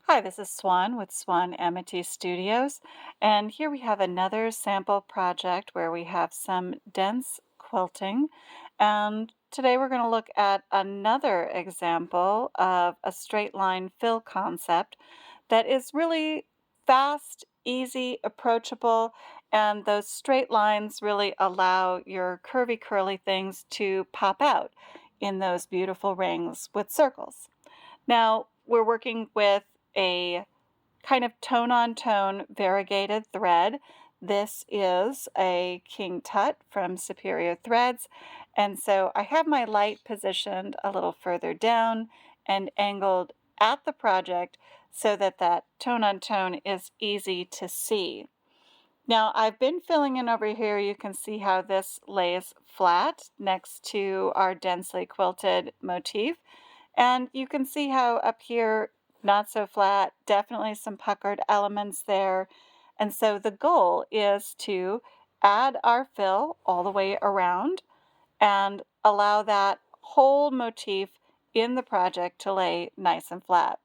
Hi, this is Swan with Swan Amity Studios, and here we have another sample project where we have some dense quilting. And today we're going to look at another example of a straight line fill concept that is really fast, easy, approachable, and those straight lines really allow your curvy, curly things to pop out in those beautiful rings with circles. Now, we're working with a kind of tone-on-tone variegated thread. This is a King Tut from Superior Threads, and so I have my light positioned a little further down and angled at the project so that that tone-on-tone is easy to see. Now, I've been filling in over here. You can see how this lays flat next to our densely quilted motif. And you can see how up here, not so flat, definitely some puckered elements there. And so the goal is to add our fill all the way around and allow that whole motif in the project to lay nice and flat.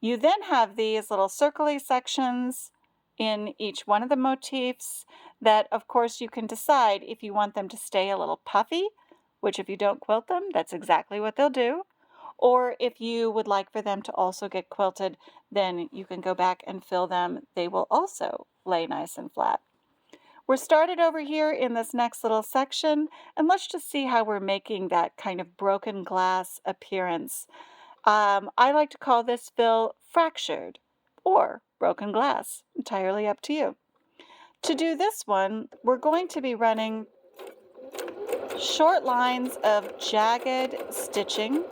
You then have these little circly sections in each one of the motifs that, of course, you can decide if you want them to stay a little puffy, which if you don't quilt them, that's exactly what they'll do. Or if you would like for them to also get quilted, then you can go back and fill them. They will also lay nice and flat. We're started over here in this next little section, and let's just see how we're making that kind of broken glass appearance. I like to call this fill fractured or broken glass, entirely up to you. To do this one, we're going to be running short lines of jagged stitching,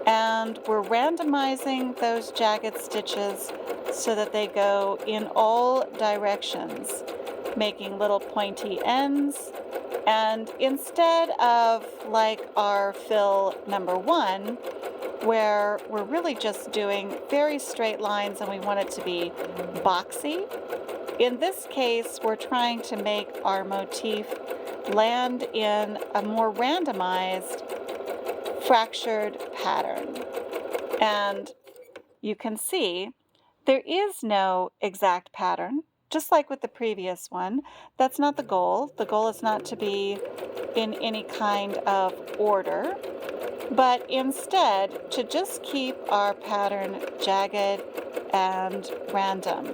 and we're randomizing those jagged stitches so that they go in all directions, making little pointy ends. And instead of like our fill number one, where we're really just doing very straight lines and we want it to be boxy, in this case, we're trying to make our motif land in a more randomized, fractured pattern. And you can see there is no exact pattern, just like with the previous one. That's not the goal. The goal is not to be in any kind of order, but instead to just keep our pattern jagged and random.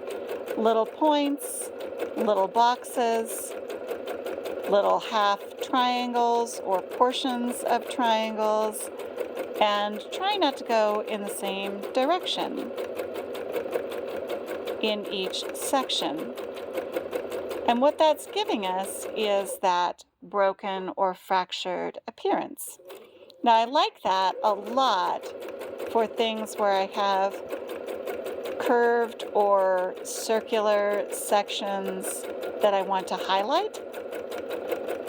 Little points, little boxes, little half triangles or portions of triangles, and try not to go in the same direction in each section. And what that's giving us is that broken or fractured appearance. Now, I like that a lot for things where I have curved or circular sections that I want to highlight.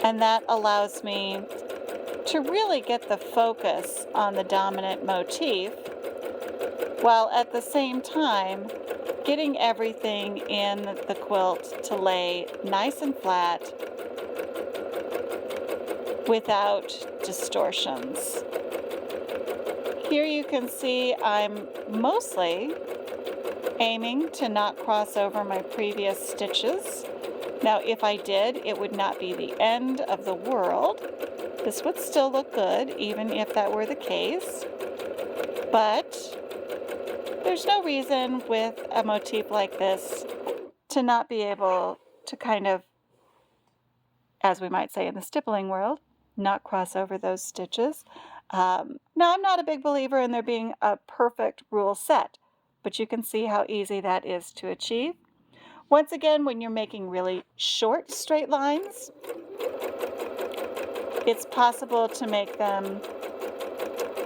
And that allows me to really get the focus on the dominant motif while at the same time getting everything in the quilt to lay nice and flat without distortions. Here you can see I'm mostly aiming to not cross over my previous stitches. Now, if I did, it would not be the end of the world. This would still look good, even if that were the case. But there's no reason with a motif like this to not be able to kind of, as we might say in the stippling world, not cross over those stitches. Now, I'm not a big believer in there being a perfect rule set, but you can see how easy that is to achieve. Once again, when you're making really short straight lines, it's possible to make them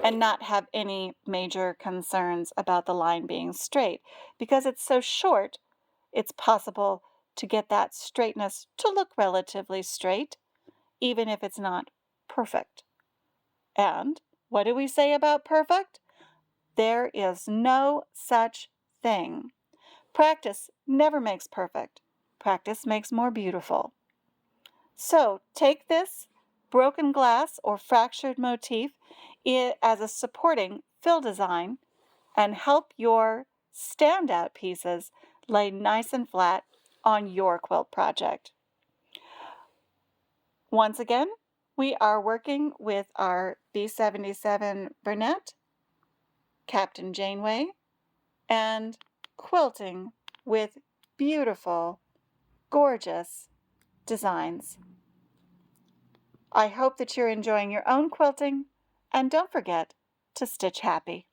and not have any major concerns about the line being straight. Because it's so short, it's possible to get that straightness to look relatively straight, even if it's not perfect. And what do we say about perfect? There is no such thing. Practice never makes perfect. Practice makes more beautiful. So take this broken glass or fractured motif as a supporting fill design and help your standout pieces lay nice and flat on your quilt project. Once again, we are working with our B77 Burnett, Captain Janeway, and quilting with beautiful, gorgeous designs. I hope that you're enjoying your own quilting, and don't forget to stitch happy.